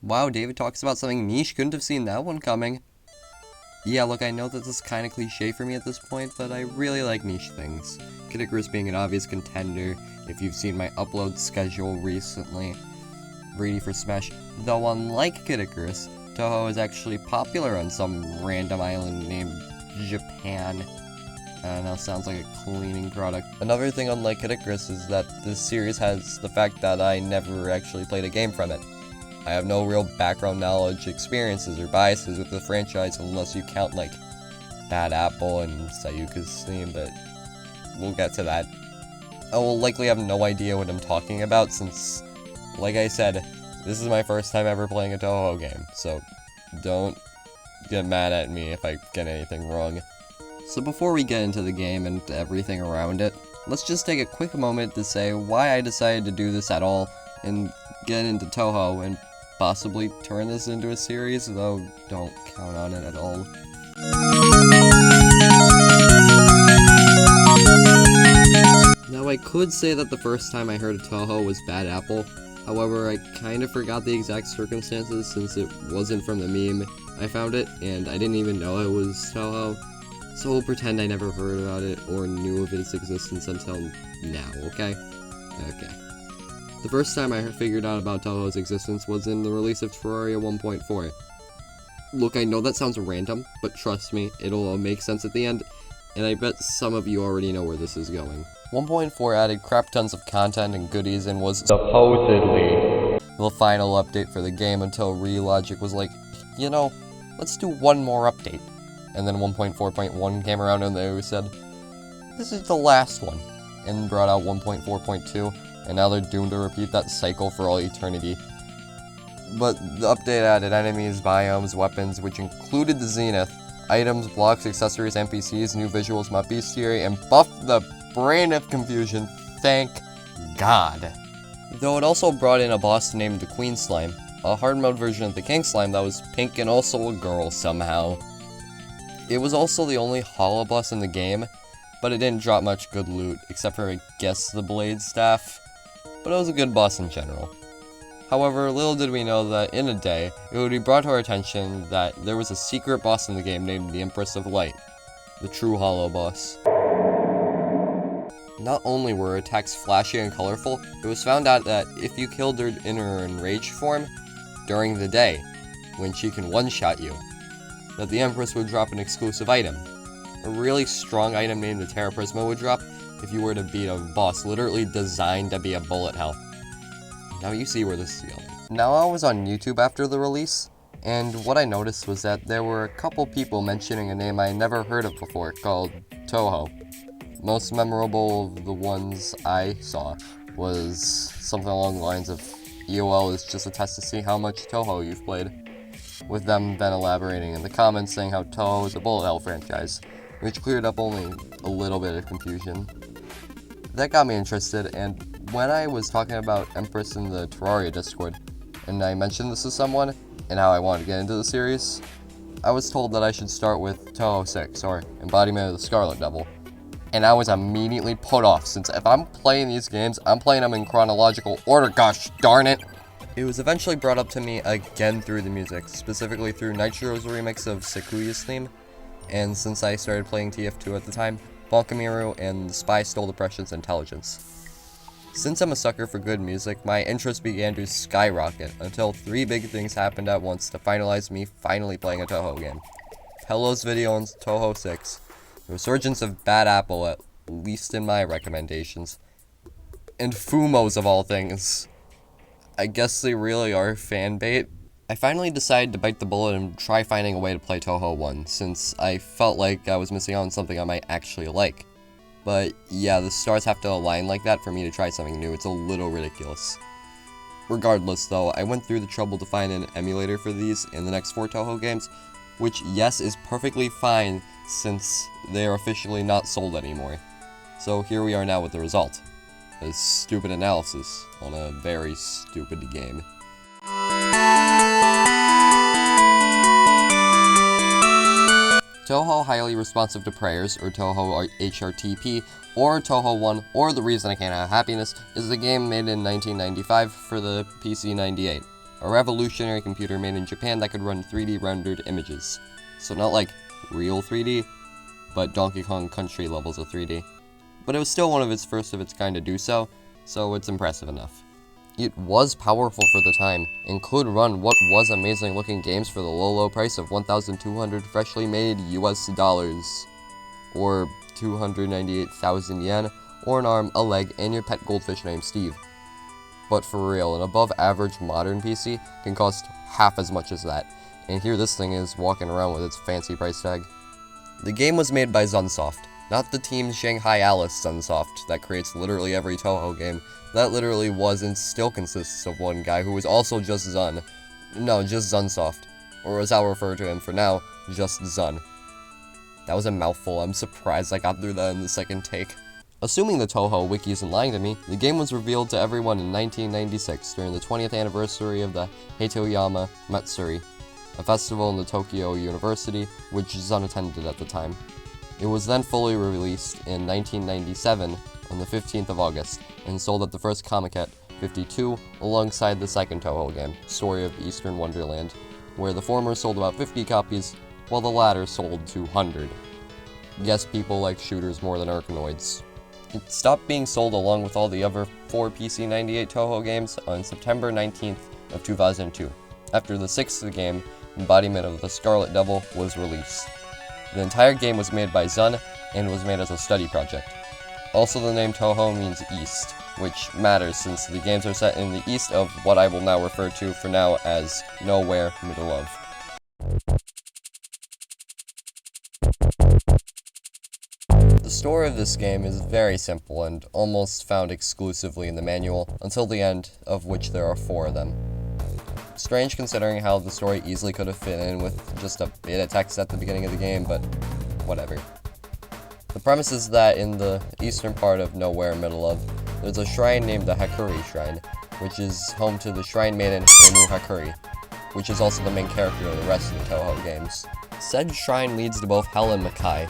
Wow, David talks about something niche. Couldn't have seen that one coming. Yeah, look, I know that this is kind of cliche for me at this point, but I really like niche things. Kid Icarus being an obvious contender, if you've seen my upload schedule recently. Ready for Smash. Though unlike Kid Icarus, Touhou is actually popular on some random island named Japan. Now sounds like a cleaning product. Another thing unlike Kid Icarus is that this series has the fact that I never actually played a game from it. I have no real background knowledge, experiences, or biases with the franchise unless you count, like, Bad Apple and Sayuka's theme, but we'll get to that. I will likely have no idea what I'm talking about since, like I said, this is my first time ever playing a Touhou game, so don't get mad at me if I get anything wrong. So before we get into the game and everything around it, let's just take a quick moment to say why I decided to do this at all and get into Touhou and possibly turn this into a series, though don't count on it at all. Now I could say that the first time I heard of Touhou was Bad Apple, however I kind of forgot the exact circumstances since it wasn't from the meme I found it, and I didn't even know it was Touhou, so we'll pretend I never heard about it or knew of its existence until now, okay? Okay. The first time I figured out about Touhou's existence was in the release of Terraria 1.4. Look, I know that sounds random, but trust me, it'll all make sense at the end, and I bet some of you already know where this is going. 1.4 added crap tons of content and goodies and was supposedly the final update for the game until Relogic was like, you know, let's do one more update. And then 1.4.1 came around and they said, this is the last one, and brought out 1.4.2. And now they're doomed to repeat that cycle for all eternity. But the update added enemies, biomes, weapons, which included the Zenith, items, blocks, accessories, NPCs, new visuals, mod bestiary, and buffed the brain of confusion, thank God. Though it also brought in a boss named the Queen Slime, a hard mode version of the King Slime that was pink and also a girl somehow. It was also the only hollow boss in the game, but it didn't drop much good loot, except for, I guess, the Blade Staff. But it was a good boss in general. However, little did we know that in a day, it would be brought to our attention that there was a secret boss in the game named the Empress of Light, the true hollow boss. Not only were her attacks flashy and colorful, it was found out that if you killed her in her enraged form during the day, when she can one-shot you, that the Empress would drop an exclusive item. A really strong item named the Terra Prisma would drop if you were to beat a boss literally designed to be a bullet hell. Now you see where this is going. Now I was on YouTube after the release, and what I noticed was that there were a couple people mentioning a name I never heard of before called Touhou. Most memorable of the ones I saw was something along the lines of EOL is just a test to see how much Touhou you've played, with them then elaborating in the comments saying how Touhou is a bullet hell franchise, which cleared up only a little bit of confusion. That got me interested, and when I was talking about Empress in the Terraria Discord, and I mentioned this to someone, and how I wanted to get into the series, I was told that I should start with Touhou 6, or Embodiment of the Scarlet Devil. And I was immediately put off, since if I'm playing these games, I'm playing them in chronological order, gosh darn it! It was eventually brought up to me again through the music, specifically through Nitro's remix of Sakuya's theme, and since I started playing TF2 at the time, Balkamiru and The Spy Stole the Precious Intelligence. Since I'm a sucker for good music, my interest began to skyrocket until three big things happened at once to finalize me finally playing a Touhou game. Hello's video on Touhou 6, the resurgence of Bad Apple, at least in my recommendations, and Fumos of all things. I guess they really are fan bait. I finally decided to bite the bullet and try finding a way to play Touhou 1, since I felt like I was missing out on something I might actually like. But yeah, the stars have to align like that for me to try something new. It's a little ridiculous. Regardless though, I went through the trouble to find an emulator for these in the next 4 Touhou games, which yes is perfectly fine since they are officially not sold anymore. So here we are now with the result. A stupid analysis on a very stupid game. Touhou Highly Responsive to Prayers, or Touhou HRtP, or Touhou 1, or The Reason I Can't Have Happiness, is a game made in 1995 for the PC 98. a revolutionary computer made in Japan that could run 3D rendered images. So not like real 3D, but Donkey Kong Country levels of 3D. But it was still one of its first of its kind to do so it's impressive enough. It was powerful for the time, and could run what was amazing looking games for the low price of 1,200 freshly made US dollars, or 298,000 yen, or an arm, a leg, and your pet goldfish named Steve. But for real, an above average modern PC can cost half as much as that, and here this thing is walking around with its fancy price tag. The game was made by Sunsoft, not the Team Shanghai Alice Sunsoft that creates literally every Touhou game. That literally was and still consists of one guy who is also just Zun. No, just Zunsoft. Or as I'll refer to him for now, just Zun. That was a mouthful. I'm surprised I got through that in the second take. Assuming the Touhou wiki isn't lying to me, the game was revealed to everyone in 1996 during the 20th anniversary of the Heitoyama Matsuri, a festival in the Tokyo University, which Zun attended at the time. It was then fully released in 1997 on the 15th of August, and sold at the first Comiket 52 alongside the second Touhou game, Story of Eastern Wonderland, where the former sold about 50 copies, while the latter sold 200. Yes, people like shooters more than Arkanoids. It stopped being sold along with all the other 4 PC98 Touhou games on September 19th of 2002, after the 6th game, Embodiment of the Scarlet Devil, was released. The entire game was made by Zun, and was made as a study project. Also, the name Touhou means east, which matters since the games are set in the east of what I will now refer to for now as Nowhere, Middle of. The story of this game is very simple and almost found exclusively in the manual, until the end, of which there are 4 of them. Strange considering how the story easily could have fit in with just a bit of text at the beginning of the game, but whatever. The premise is that in the eastern part of Nowhere, Middle of, there's a shrine named the Hakuri Shrine, which is home to the Shrine Maiden Reimu Hakuri, which is also the main character of the rest of the Touhou games. Said shrine leads to both Hell and Makai,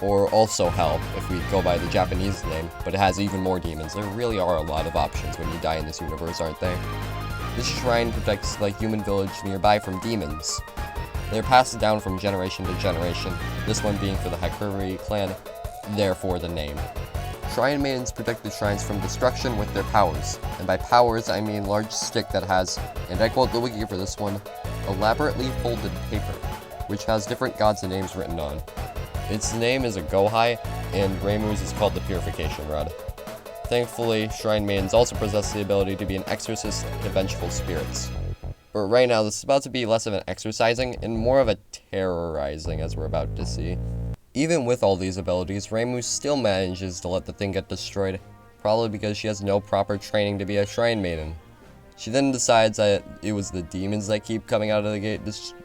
or also Hell, if we go by the Japanese name, but it has even more demons. There really are a lot of options when you die in this universe, aren't there? This shrine protects the human village nearby from demons. They're passed down from generation to generation, this one being for the Hakuri clan, therefore the name. Shrine Maidens protect the shrines from destruction with their powers, and by powers I mean large stick that has, and I quote the wiki for this one, elaborately folded paper, which has different gods and names written on. Its name is a Gohai, and Reimu's is called the Purification Rod. Thankfully, Shrine Maidens also possess the ability to be an exorcist to vengeful spirits. But right now, this is about to be less of an exorcising and more of a terrorizing, as we're about to see. Even with all these abilities, Reimu still manages to let the thing get destroyed, probably because she has no proper training to be a Shrine Maiden. She then decides that it was the demons that keep coming out of the gate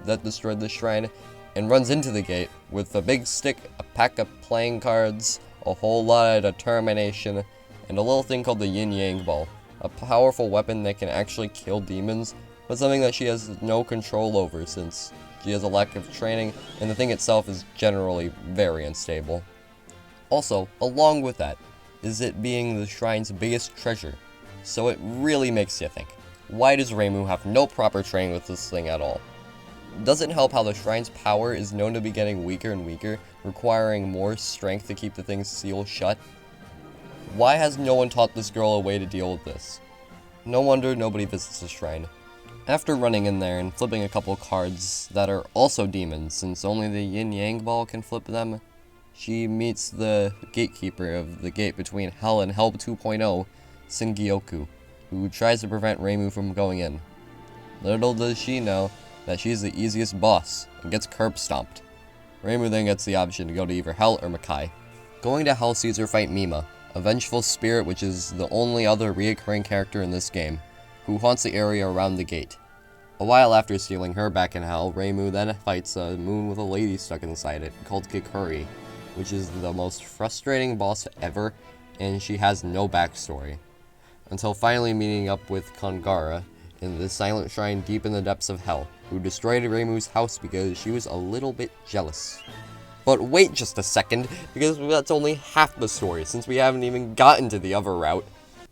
that destroyed the shrine, and runs into the gate with a big stick, a pack of playing cards, a whole lot of determination, and a little thing called the Yin-Yang Ball, a powerful weapon that can actually kill demons, but something that she has no control over since she has a lack of training, and the thing itself is generally very unstable. Also, along with that, is it being the shrine's biggest treasure, so it really makes you think, why does Reimu have no proper training with this thing at all? Doesn't help how the shrine's power is known to be getting weaker and weaker, requiring more strength to keep the thing's seal shut. Why has no one taught this girl a way to deal with this? No wonder nobody visits the shrine. After running in there and flipping a couple cards that are also demons, since only the Yin-Yang Ball can flip them, she meets the gatekeeper of the gate between Hell and Hell 2.0, Jigoku, who tries to prevent Reimu from going in. Little does she know that she's the easiest boss, and gets curb stomped. Reimu then gets the option to go to either Hell or Makai. Going to Hell sees her fight Mima, a vengeful spirit which is the only other reoccurring character in this game, who haunts the area around the gate. A while after sealing her back in Hell, Reimu then fights a moon with a lady stuck inside it, called Kikuri, which is the most frustrating boss ever, and she has no backstory. Until finally meeting up with Kongara, in the silent shrine deep in the depths of Hell, who destroyed Reimu's house because she was a little bit jealous. But wait just a second, because that's only half the story, since we haven't even gotten to the other route.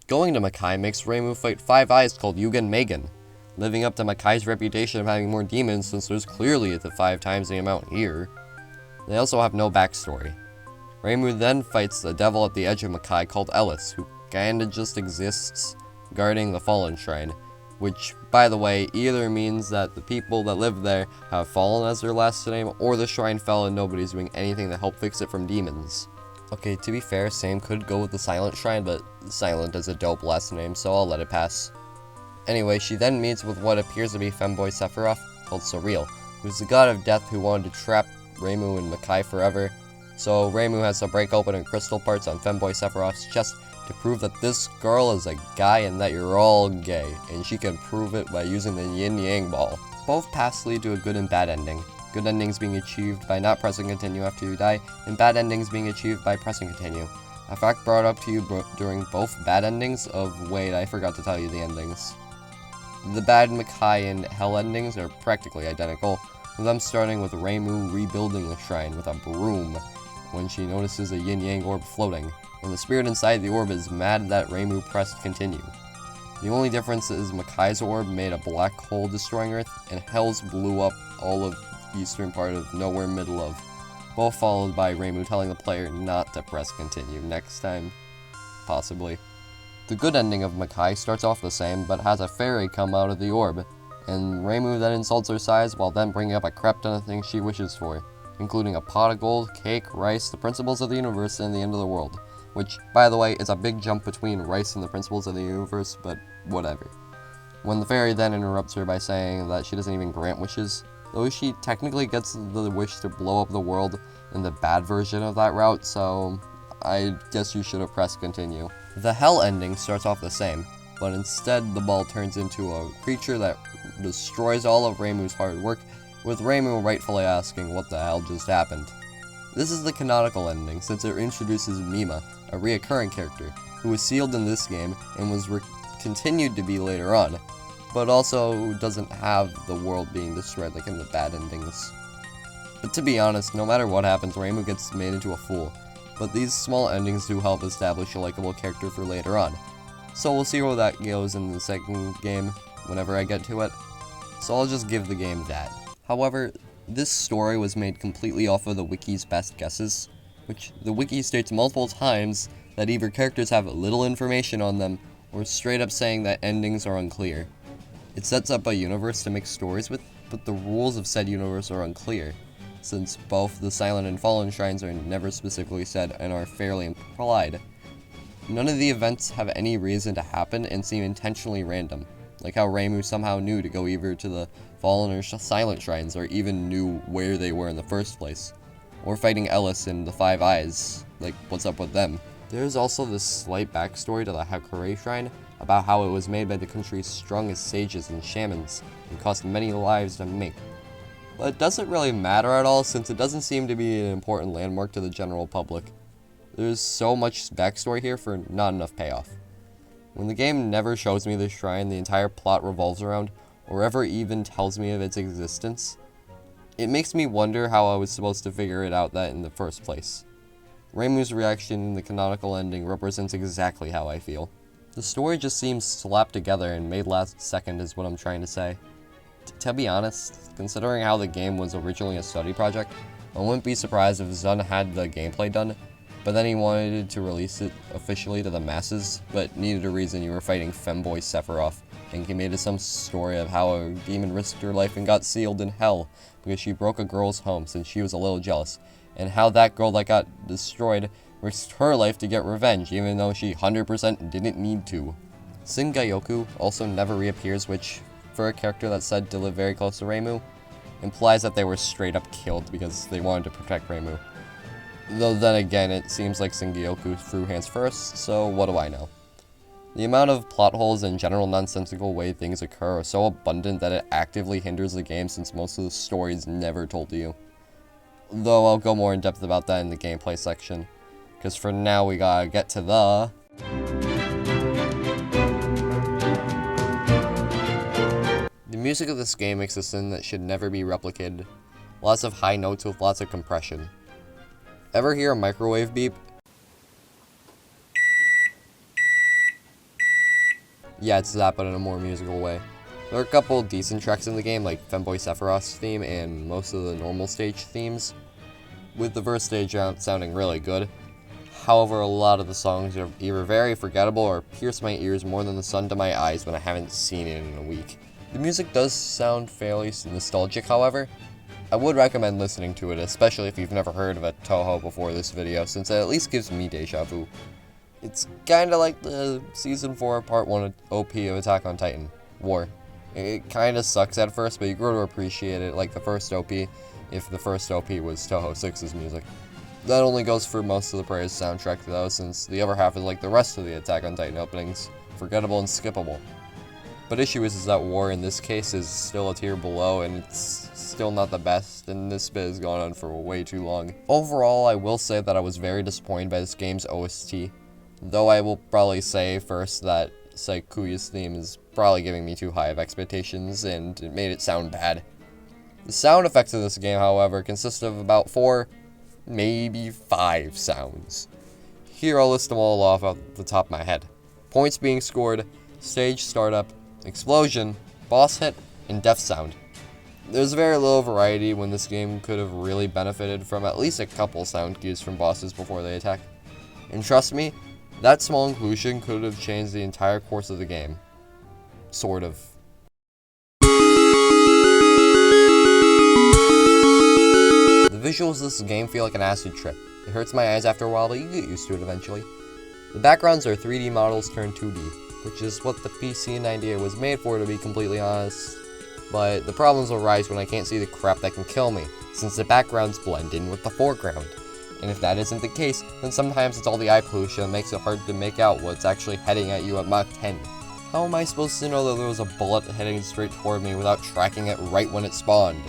Going to Makai makes Reimu fight 5 eyes called Yugen Magen, living up to Makai's reputation of having more demons since there's clearly the 5 times the amount here. They also have no backstory. Reimu then fights the devil at the edge of Makai called Ellis, who kinda just exists, guarding the Fallen Shrine, which, by the way, either means that the people that live there have fallen as their last name, or the shrine fell and nobody's doing anything to help fix it from demons. Okay, to be fair, Sam could go with the Silent Shrine, but Silent is a dope last name, so I'll let it pass. Anyway, she then meets with what appears to be femboy Sephiroth, called Surreal, who's the god of death who wanted to trap Reimu and Makai forever, so Reimu has to break open her crystal parts on femboy Sephiroth's chest to prove that this girl is a guy and that you're all gay, and she can prove it by using the yin-yang ball. Both paths lead to a good and bad ending. Good endings being achieved by not pressing continue after you die, and bad endings being achieved by pressing continue. A fact brought up to you during both bad endings of, wait, I forgot to tell you the endings. The bad Makai and Hell endings are practically identical, with them starting with Reimu rebuilding the shrine with a broom when she notices a yin-yang orb floating, and the spirit inside the orb is mad that Reimu pressed continue. The only difference is Makai's orb made a black hole destroying Earth, and Hell's blew up all of the eastern part of nowhere middle of, both followed by Reimu telling the player not to press continue next time, possibly. The good ending of Makai starts off the same, but has a fairy come out of the orb, and Reimu then insults her size while then bringing up a crap ton of things she wishes for, including a pot of gold, cake, rice, the principles of the universe, and the end of the world. Which, by the way, is a big jump between rice and the principles of the universe, but whatever. When the fairy then interrupts her by saying that she doesn't even grant wishes, though she technically gets the wish to blow up the world in the bad version of that route, so I guess you should have pressed continue. The Hell ending starts off the same, but instead the ball turns into a creature that destroys all of Reimu's hard work, with Reimu rightfully asking what the hell just happened. This is the canonical ending, since it introduces Mima, a reoccurring character, who was sealed in this game and was continued to be later on, but also doesn't have the world being destroyed like in the bad endings. But to be honest, no matter what happens, Reimu gets made into a fool, but these small endings do help establish a likable character for later on, so we'll see where that goes in the second game, whenever I get to it, so I'll just give the game that. However, this story was made completely off of the wiki's best guesses, which the wiki states multiple times that either characters have little information on them, or straight up saying that endings are unclear. It sets up a universe to make stories with, but the rules of said universe are unclear, since both the Silent and Fallen Shrines are never specifically said and are fairly implied. None of the events have any reason to happen and seem intentionally random, like how Reimu somehow knew to go either to the Fallen or Silent Shrines, or even knew where they were in the first place, or fighting Ellis and the Five Eyes, like what's up with them. There's also this slight backstory to the Hakure Shrine, about how it was made by the country's strongest sages and shamans, and cost many lives to make. But it doesn't really matter at all, since it doesn't seem to be an important landmark to the general public. There's so much backstory here for not enough payoff. When the game never shows me the shrine the entire plot revolves around, or ever even tells me of its existence, it makes me wonder how I was supposed to figure it out that in the first place. Reimu's reaction in the canonical ending represents exactly how I feel. The story just seems slapped together and made last second is what I'm trying to say. To be honest, considering how the game was originally a study project, I wouldn't be surprised if Zun had the gameplay done, but then he wanted to release it officially to the masses, but needed a reason you were fighting femboy Sephiroth, and he made it some story of how a demon risked her life and got sealed in hell because she broke a girl's home since she was a little jealous, and how that girl that got destroyed risked her life to get revenge even though she 100% didn't need to. Singayoku also never reappears, which, for a character that's said to live very close to Reimu, implies that they were straight up killed because they wanted to protect Reimu. Though then again, it seems like Singayoku threw hands first, so what do I know? The amount of plot holes and general nonsensical way things occur are so abundant that it actively hinders the game since most of the story is never told to you. Though I'll go more in depth about that in the gameplay section, because for now we gotta get to the... The music of this game makes a sin that should never be replicated. Lots of high notes with lots of compression. Ever hear a microwave beep? Yeah, it's that, but in a more musical way. There are a couple decent tracks in the game, like Femboy Sephiroth's theme and most of the normal stage themes, with the first stage sounding really good. However, a lot of the songs are either very forgettable or pierce my ears more than the sun to my eyes when I haven't seen it in a week. The music does sound fairly nostalgic, however. I would recommend listening to it, especially if you've never heard of a Touhou before this video, since it at least gives me deja vu. It's kinda like the Season 4 Part 1 OP of Attack on Titan, War. It kinda sucks at first, but you grow to appreciate it like the first OP, if the first OP was Touhou 6's music. That only goes for most of the Praise soundtrack though, since the other half is like the rest of the Attack on Titan openings, forgettable and skippable. But issue is that War in this case is still a tier below, and it's still not the best, and this bit has gone on for way too long. Overall, I will say that I was very disappointed by this game's OST, though I will probably say first that Saikuya's theme is probably giving me too high of expectations, and it made it sound bad. The sound effects of this game, however, consist of about 4, maybe 5 sounds. Here I'll list them all off the top of my head. Points being scored, stage startup, explosion, boss hit, and death sound. There's very little variety when this game could have really benefited from at least a couple sound cues from bosses before they attack. And trust me, that small inclusion could have changed the entire course of the game. Sort of. The visuals of this game feel like an acid trip. It hurts my eyes after a while, but you get used to it eventually. The backgrounds are 3D models turned 2D, which is what the PC 98 was made for, to be completely honest. But the problems will rise when I can't see the crap that can kill me, since the backgrounds blend in with the foreground. And if that isn't the case, then sometimes it's all the eye pollution that makes it hard to make out what's actually heading at you at Mach 10. How am I supposed to know that there was a bullet heading straight toward me without tracking it right when it spawned?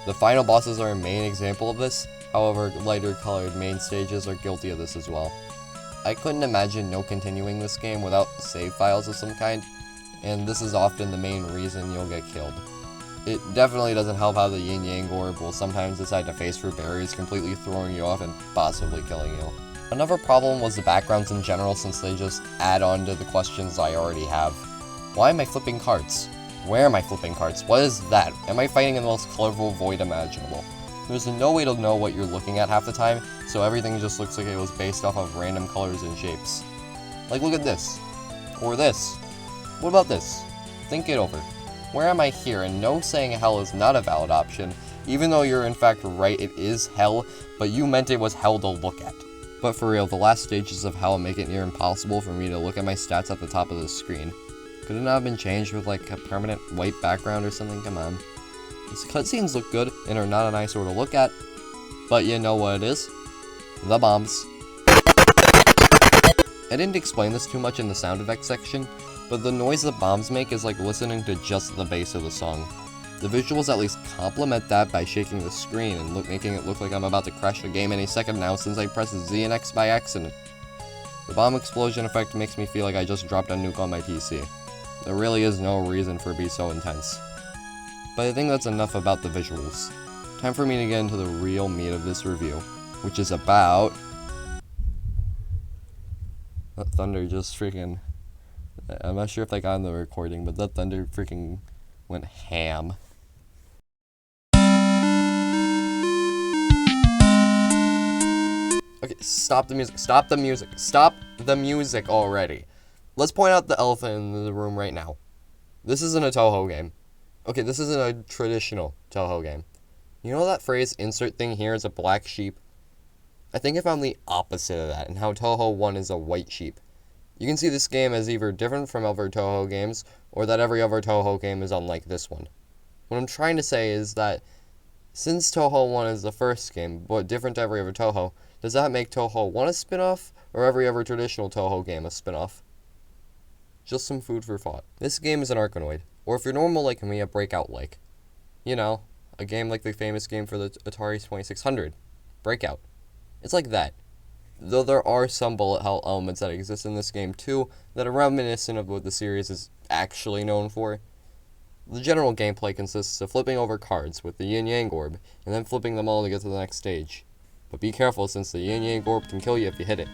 The final bosses are a main example of this, however lighter colored main stages are guilty of this as well. I couldn't imagine no continuing this game without save files of some kind, and this is often the main reason you'll get killed. It definitely doesn't help how the Yin Yang Orb will sometimes decide to face through barriers, completely throwing you off and possibly killing you. Another problem was the backgrounds in general, since they just add on to the questions I already have. Why am I flipping carts? Where am I flipping carts? What is that? Am I fighting in the most colorful void imaginable? There's no way to know what you're looking at half the time, so everything just looks like it was based off of random colors and shapes. Like, look at this. Or this. What about this? Think it over. Where am I here? And no, saying hell is not a valid option, even though you're in fact right, it is hell, but you meant it was hell to look at. But for real, the last stages of hell make it near impossible for me to look at my stats at the top of the screen. Could it not have been changed with like a permanent white background or something? Come on. These cutscenes look good and are not an eyesore to look at, but you know what it is? The bombs. I didn't explain this too much in the sound effects section, but the noise the bombs make is like listening to just the bass of the song. The visuals at least complement that by shaking the screen and making it look like I'm about to crash the game any second now since I pressed Z and X by accident. The bomb explosion effect makes me feel like I just dropped a nuke on my PC. There really is no reason for it to be so intense. But I think that's enough about the visuals. Time for me to get into the real meat of this review, which is about... That thunder just freaking... I'm not sure if I got in the recording, but that thunder freaking went ham. Okay, stop the music, stop the music, stop the music already. Let's point out the elephant in the room right now. This isn't a Touhou game. Okay, this isn't a traditional Touhou game. You know that phrase, insert thing here is a black sheep? I think I found the opposite of that, and how Touhou 1 is a white sheep. You can see this game as either different from other Touhou games, or that every other Touhou game is unlike this one. What I'm trying to say is that, since Touhou 1 is the first game, but different to every other Touhou, does that make Touhou 1 a spin-off, or every other traditional Touhou game a spin-off? Just some food for thought. This game is an Arkanoid, or if you're normal like me, a Breakout-like. You know, a game like the famous game for the Atari 2600, Breakout. It's like that. Though there are some bullet hell elements that exist in this game too, that are reminiscent of what the series is actually known for. The general gameplay consists of flipping over cards with the Yin Yang Orb, and then flipping them all to get to the next stage. But be careful, since the Yin Yang Orb can kill you if you hit it.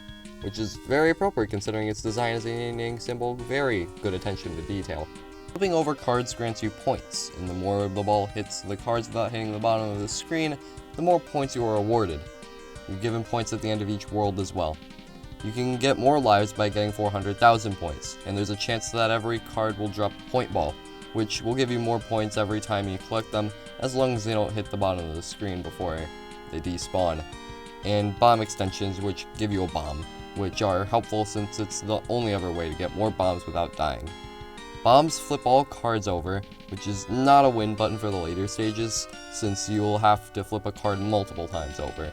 which is very appropriate considering its design as a yin-yang symbol, very good attention to detail. Flipping over cards grants you points, and the more the ball hits the cards without hitting the bottom of the screen, the more points you are awarded. You're given points at the end of each world as well. You can get more lives by getting 400,000 points, and there's a chance that every card will drop a point ball, which will give you more points every time you collect them, as long as they don't hit the bottom of the screen before they despawn. And bomb extensions, which give you a bomb, which are helpful since it's the only other way to get more bombs without dying. Bombs flip all cards over, which is not a win button for the later stages, since you'll have to flip a card multiple times over.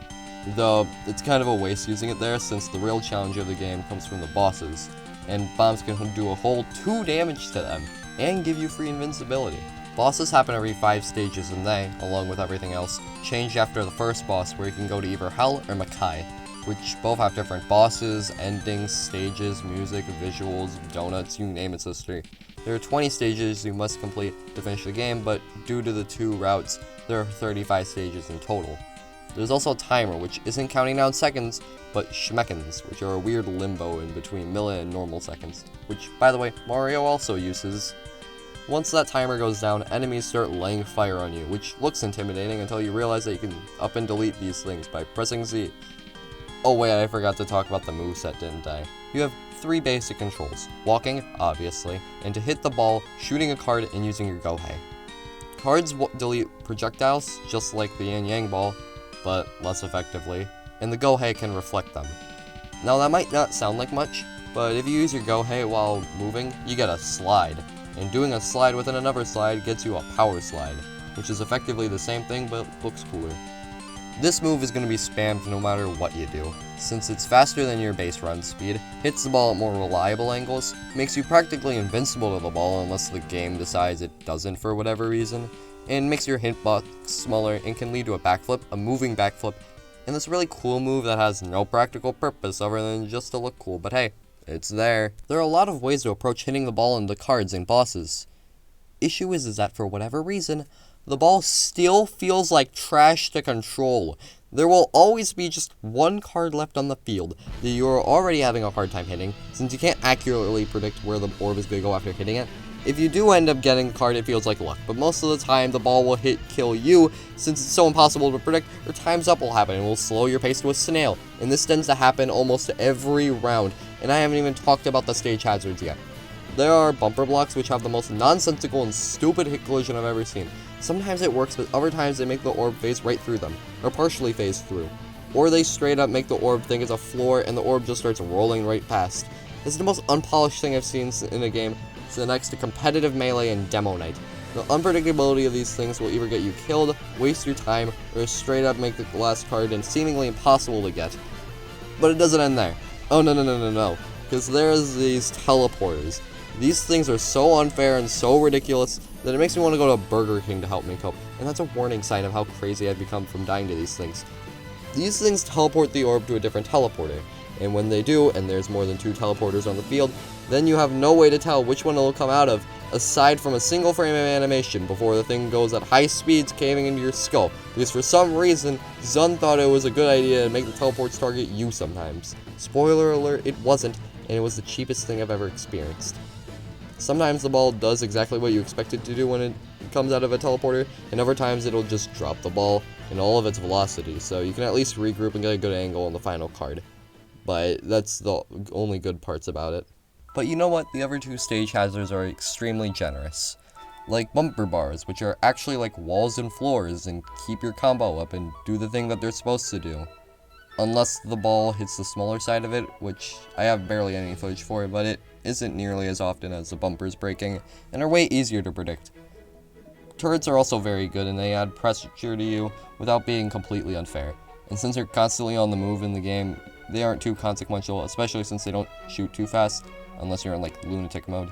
Though, it's kind of a waste using it there, since the real challenge of the game comes from the bosses, and bombs can do a whole 2 damage to them, and give you free invincibility. Bosses happen every 5 stages, and they, along with everything else, change after the first boss, where you can go to either Hell or Makai, which both have different bosses, endings, stages, music, visuals, donuts, you name its history. There are 20 stages you must complete to finish the game, but due to the 2 routes, there are 35 stages in total. There's also a timer, which isn't counting down seconds, but schmeckens, which are a weird limbo in between milli and normal seconds, which, by the way, Mario also uses. Once that timer goes down, enemies start laying fire on you, which looks intimidating until you realize that you can up and delete these things by pressing Z. Oh wait, I forgot to talk about the moveset, didn't I? You have 3 basic controls: walking, obviously, and to hit the ball, shooting a card, and using your Gohei. Cards delete projectiles, just like the Yin Yang ball, but less effectively, and the Gohei can reflect them. Now that might not sound like much, but if you use your Gohei while moving, you get a slide, and doing a slide within another slide gets you a power slide, which is effectively the same thing but looks cooler. This move is going to be spammed no matter what you do, since it's faster than your base run speed, hits the ball at more reliable angles, makes you practically invincible to the ball unless the game decides it doesn't for whatever reason, and makes your hitbox smaller and can lead to a backflip, a moving backflip, and this really cool move that has no practical purpose other than just to look cool, but hey, it's there. There are a lot of ways to approach hitting the ball into cards and bosses. Issue is that for whatever reason, the ball still feels like trash to control. There will always be just 1 card left on the field that you are already having a hard time hitting, since you can't accurately predict where the orb is going to go after hitting it. If you do end up getting a card, it feels like luck, but most of the time the ball will kill you, since it's so impossible to predict, or time's up will happen and will slow your pace to a snail, and this tends to happen almost every round, and I haven't even talked about the stage hazards yet. There are bumper blocks which have the most nonsensical and stupid hit collision I've ever seen. Sometimes it works, but other times they make the orb phase right through them, or partially phase through. Or they straight up make the orb think it's a floor and the orb just starts rolling right past. This is the most unpolished thing I've seen in a game, so next to competitive melee and demo night. The unpredictability of these things will either get you killed, waste your time, or straight up make the last card and seemingly impossible to get. But it doesn't end there. Oh no, because there's these teleporters. These things are so unfair and so ridiculous that it makes me want to go to Burger King to help me cope, and that's a warning sign of how crazy I've become from dying to these things. These things teleport the orb to a different teleporter, and when they do, and there's more than 2 teleporters on the field, then you have no way to tell which one it will come out of, aside from a single frame of animation before the thing goes at high speeds caving into your skull, because for some reason, Zun thought it was a good idea to make the teleports target you sometimes. Spoiler alert, it wasn't, and it was the cheapest thing I've ever experienced. Sometimes the ball does exactly what you expect it to do when it comes out of a teleporter, and other times it'll just drop the ball in all of its velocity, so you can at least regroup and get a good angle on the final card. But that's the only good parts about it. But you know what? The other 2 stage hazards are extremely generous. Like bumper bars, which are actually like walls and floors and keep your combo up and do the thing that they're supposed to do. Unless the ball hits the smaller side of it, which I have barely any footage for, but it isn't nearly as often as the bumpers breaking, and are way easier to predict. Turrets are also very good, and they add pressure to you without being completely unfair. And since they're constantly on the move in the game, they aren't too consequential, especially since they don't shoot too fast, unless you're in like lunatic mode.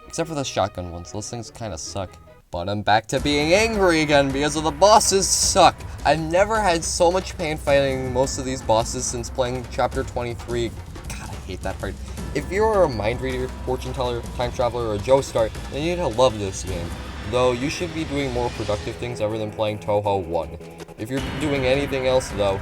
Except for the shotgun ones, those things kinda suck. But I'm back to being angry again because of the bosses suck. I've never had so much pain fighting most of these bosses since playing Chapter 23. God, I hate that part. If you're a mind reader, fortune teller, time traveler, or a Joestar, then you need to love this game. Though you should be doing more productive things other than playing Touhou 1. If you're doing anything else though,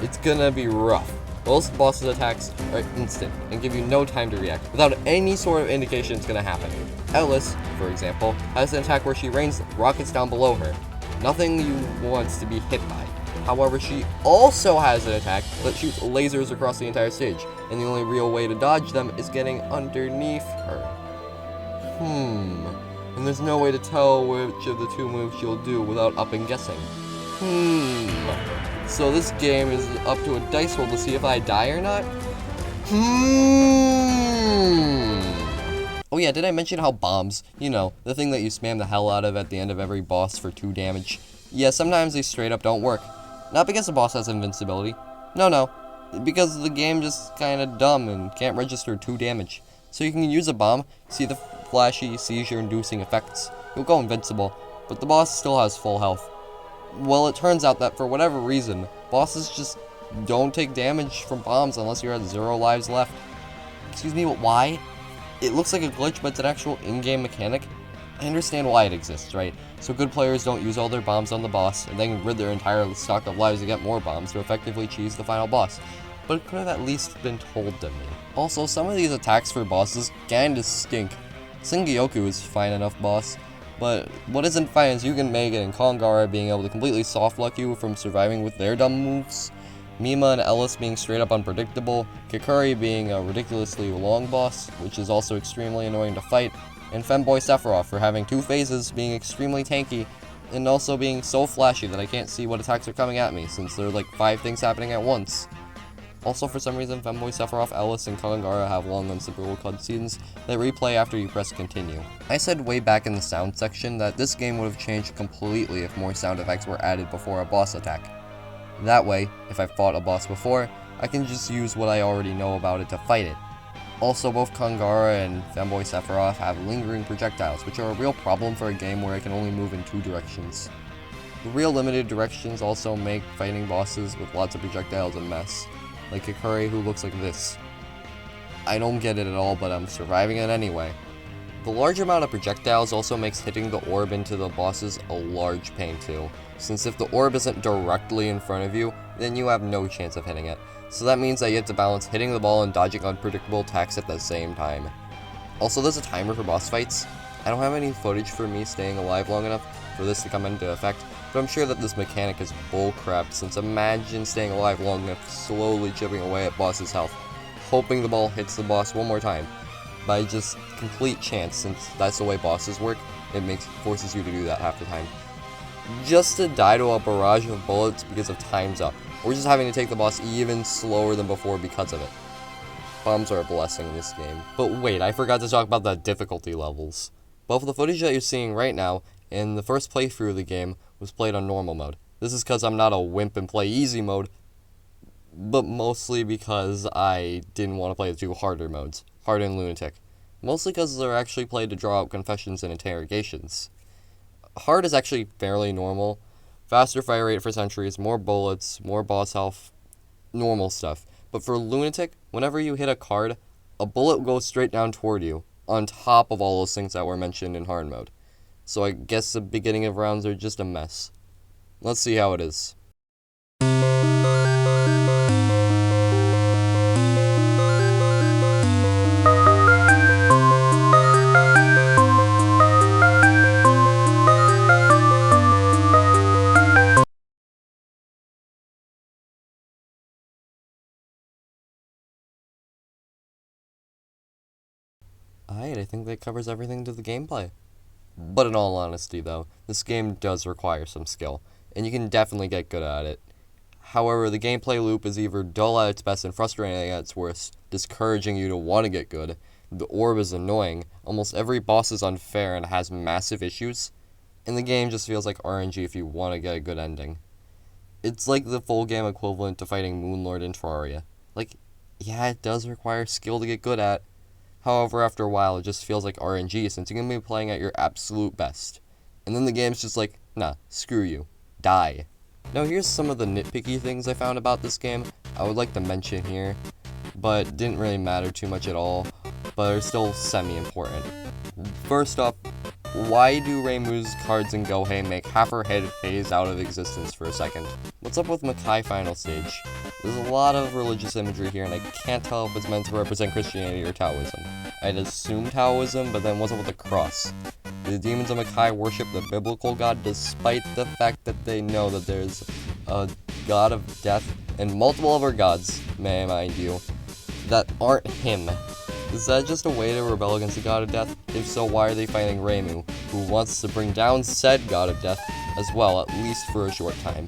it's gonna be rough. Most bosses' attacks are instant and give you no time to react, without any sort of indication it's going to happen. Ellis, for example, has an attack where she rains rockets down below her. Nothing you want to be hit by. However, she also has an attack that shoots lasers across the entire stage, and the only real way to dodge them is getting underneath her. And there's no way to tell which of the two moves she'll do without up and guessing. So this game is up to a dice roll to see if I die or not? Oh yeah, did I mention how bombs, you know, the thing that you spam the hell out of at the end of every boss for 2 damage? Yeah, sometimes they straight up don't work. Not because the boss has invincibility. No. Because the game just kinda dumb and can't register 2 damage. So you can use a bomb, see the flashy, seizure-inducing effects. You'll go invincible, but the boss still has full health. Well, it turns out that for whatever reason, bosses just don't take damage from bombs unless you're at 0 lives left. Excuse me, but why? It looks like a glitch, but it's an actual in-game mechanic. I understand why it exists, right? So good players don't use all their bombs on the boss, and then rid their entire stock of lives to get more bombs to effectively cheese the final boss. But it could have at least been told to me. Also, some of these attacks for bosses kinda stink. Jigoku is fine enough boss, but what isn't fine is Yugen Megan and Kongara being able to completely soft-luck you from surviving with their dumb moves, Mima and Ellis being straight up unpredictable, Kikuri being a ridiculously long boss, which is also extremely annoying to fight, and Femboy Sephiroth for having 2 phases, being extremely tanky, and also being so flashy that I can't see what attacks are coming at me, since there are like 5 things happening at once. Also, for some reason, Femboy Sephiroth, Ellis, and Kongara have long unskippable cutscenes that replay after you press continue. I said way back in the sound section that this game would have changed completely if more sound effects were added before a boss attack. That way, if I've fought a boss before, I can just use what I already know about it to fight it. Also, both Kongara and Femboy Sephiroth have lingering projectiles, which are a real problem for a game where I can only move in 2 directions. The real limited directions also make fighting bosses with lots of projectiles a mess, like Kikuri, who looks like this. I don't get it at all, but I'm surviving it anyway. The large amount of projectiles also makes hitting the orb into the bosses a large pain too, since if the orb isn't directly in front of you, then you have no chance of hitting it. So that means that you have to balance hitting the ball and dodging unpredictable attacks at the same time. Also, there's a timer for boss fights. I don't have any footage for me staying alive long enough for this to come into effect, but I'm sure that this mechanic is bullcrap, since imagine staying alive long enough slowly chipping away at boss's health, hoping the ball hits the boss one more time. By just complete chance, since that's the way bosses work, it forces you to do that half the time. Just to die to a barrage of bullets because of time's up, or just having to take the boss even slower than before because of it. Bombs are a blessing in this game. But wait, I forgot to talk about the difficulty levels. Both the footage that you're seeing right now and the first playthrough of the game was played on normal mode. This is because I'm not a wimp and play easy mode, but mostly because I didn't want to play the 2 harder modes, Hard and Lunatic. Mostly because they're actually played to draw out confessions and interrogations. Hard is actually fairly normal. Faster fire rate for sentries, more bullets, more boss health, normal stuff. But for Lunatic, whenever you hit a card, a bullet goes straight down toward you, on top of all those things that were mentioned in hard mode. So I guess the beginning of rounds are just a mess. Let's see how it is. Alright, I think that covers everything to the gameplay. But in all honesty though, this game does require some skill, and you can definitely get good at it. However, the gameplay loop is either dull at its best and frustrating at its worst, discouraging you to want to get good. The orb is annoying, almost every boss is unfair and has massive issues, and the game just feels like RNG if you want to get a good ending. It's like the full game equivalent to fighting Moonlord in Terraria. Like, yeah, it does require skill to get good at. However, after a while, it just feels like RNG since you're going to be playing at your absolute best. And then the game's just like, nah, screw you. Die. Now here's some of the nitpicky things I found about this game I would like to mention here, but didn't really matter too much at all, but are still semi-important. First up, why do Reimu's cards in Gohei make half her head phase out of existence for a second? What's up with Makai final stage? There's a lot of religious imagery here, and I can't tell if it's meant to represent Christianity or Taoism. I'd assume Taoism, but then what's up with the cross? The demons of Makai worship the biblical god despite the fact that they know that there's a god of death and multiple other gods, may I mind you, that aren't him. Is that just a way to rebel against the god of death? If so, why are they fighting Reimu, who wants to bring down said god of death as well, at least for a short time?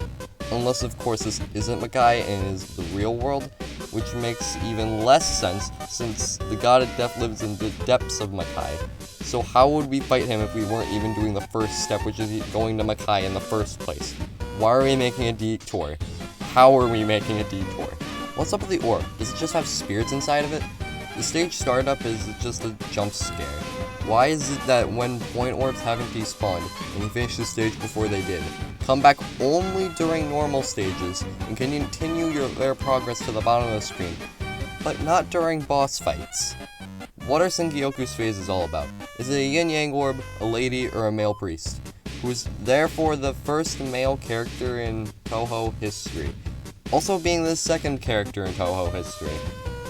Unless, of course, this isn't Makai and is the real world, which makes even less sense since the god of death lives in the depths of Makai. So how would we fight him if we weren't even doing the first step, which is going to Makai in the first place? Why are we making a detour? How are we making a detour? What's up with the orb? Does it just have spirits inside of it? The stage startup is just a jump scare. Why is it that when point orbs haven't despawned, and you finish the stage before they did, come back only during normal stages, and can continue their progress to the bottom of the screen, but not during boss fights? What are Sengyoku's phases all about? Is it a yin-yang orb, a lady, or a male priest? Who's therefore the first male character in Touhou history, also being the second character in Touhou history.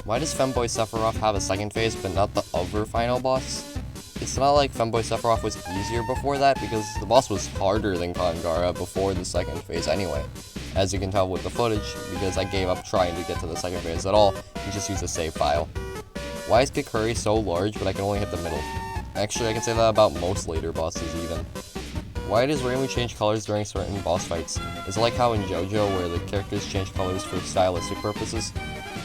Why does Femboy Sephiroth have a second phase but not the other final boss? It's not like Femboy Sephiroth was easier before that, because the boss was harder than Kangara before the second phase anyway. As you can tell with the footage, because I gave up trying to get to the second phase at all, and just used a save file. Why is Kikuri so large but I can only hit the middle? Actually, I can say that about most later bosses even. Why does Reimu change colors during certain boss fights? Is it like how in JoJo where the characters change colors for stylistic purposes?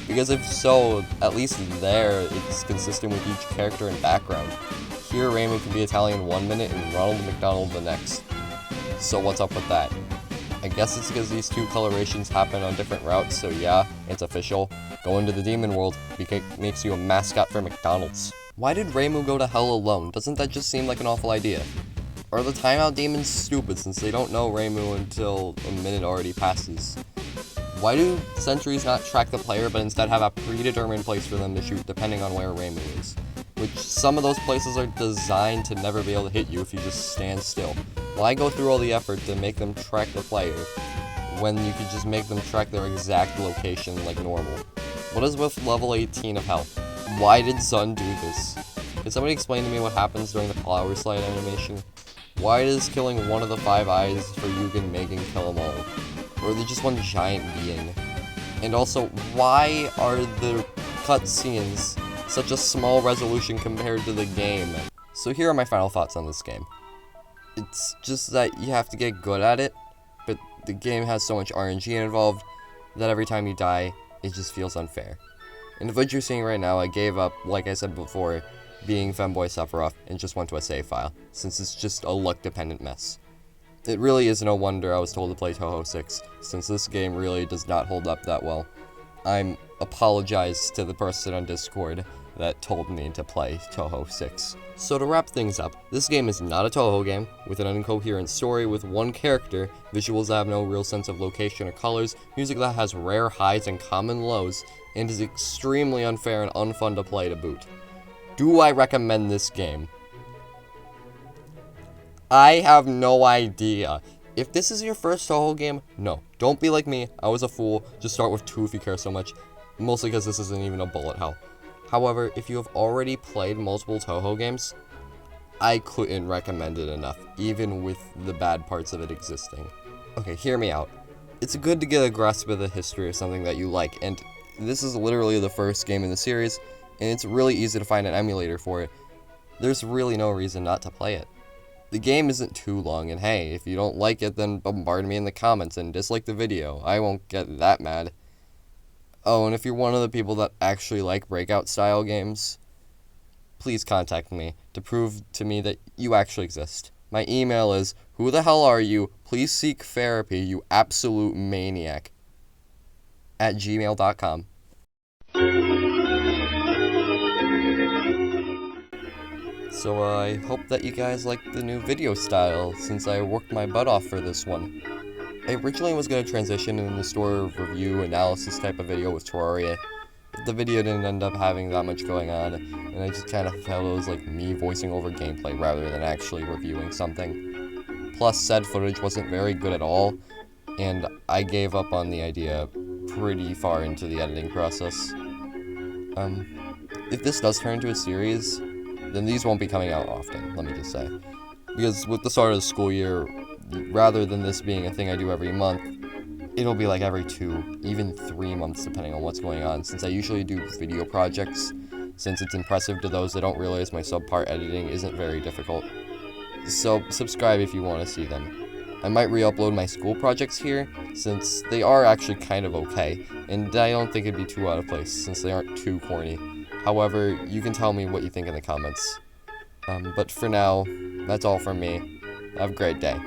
Because if so, at least there, it's consistent with each character and background. Here, Reimu can be Italian 1 minute and Ronald McDonald the next. So what's up with that? I guess it's because these two colorations happen on different routes, so yeah, it's official. Going to the demon world makes you a mascot for McDonald's. Why did Reimu go to hell alone? Doesn't that just seem like an awful idea? Are the timeout demons stupid since they don't know Reimu until a minute already passes? Why do sentries not track the player but instead have a predetermined place for them to shoot depending on where Reimu is? Which some of those places are designed to never be able to hit you if you just stand still. Why go through all the effort to make them track the player when you could just make them track their exact location like normal? What is with level 18 of hell? Why did Sun do this? Can somebody explain to me what happens during the flower slide animation? Why does killing one of the 5 eyes for Yugen Megan kill them all? Or are they just one giant being? And also, why are the cutscenes such a small resolution compared to the game? So here are my final thoughts on this game. It's just that you have to get good at it, but the game has so much RNG involved that every time you die, it just feels unfair. And the footage you're seeing right now, I gave up, like I said before, being Femboy Sephiroth and just went to a save file, since it's just a luck-dependent mess. It really is no wonder I was told to play Touhou 6, since this game really does not hold up that well. I apologize to the person on Discord that told me to play Touhou 6. So to wrap things up, this game is not a Touhou game, with an incoherent story with one character, visuals that have no real sense of location or colors, music that has rare highs and common lows, and is extremely unfair and unfun to play to boot. Do I recommend this game? I have no idea. If this is your first Touhou game, no. Don't be like me. I was a fool. Just start with 2 if you care so much. Mostly because this isn't even a bullet hell. However, if you have already played multiple Touhou games, I couldn't recommend it enough, even with the bad parts of it existing. Okay, hear me out. It's good to get a grasp of the history of something that you like, and this is literally the first game in the series, and it's really easy to find an emulator for it. There's really no reason not to play it. The game isn't too long, and hey, if you don't like it, then bombard me in the comments and dislike the video. I won't get that mad. Oh, and if you're one of the people that actually like Breakout-style games, please contact me to prove to me that you actually exist. My email is, who the hell are you? Please seek therapy, you absolute maniac, @gmail.com. So I hope that you guys like the new video style, since I worked my butt off for this one. I originally was going to transition in the store review analysis type of video with Terraria, but the video didn't end up having that much going on, and I just kind of felt it was like me voicing over gameplay rather than actually reviewing something. Plus, said footage wasn't very good at all, and I gave up on the idea pretty far into the editing process. If this does turn into a series, then these won't be coming out often, let me just say. Because with the start of the school year, rather than this being a thing I do every month, it'll be like every 2, even 3 months depending on what's going on, since I usually do video projects, since it's impressive to those that don't realize my subpart editing isn't very difficult. So subscribe if you want to see them. I might re-upload my school projects here, since they are actually kind of okay, and I don't think it'd be too out of place, since they aren't too corny. However, you can tell me what you think in the comments. But for now, that's all from me. Have a great day.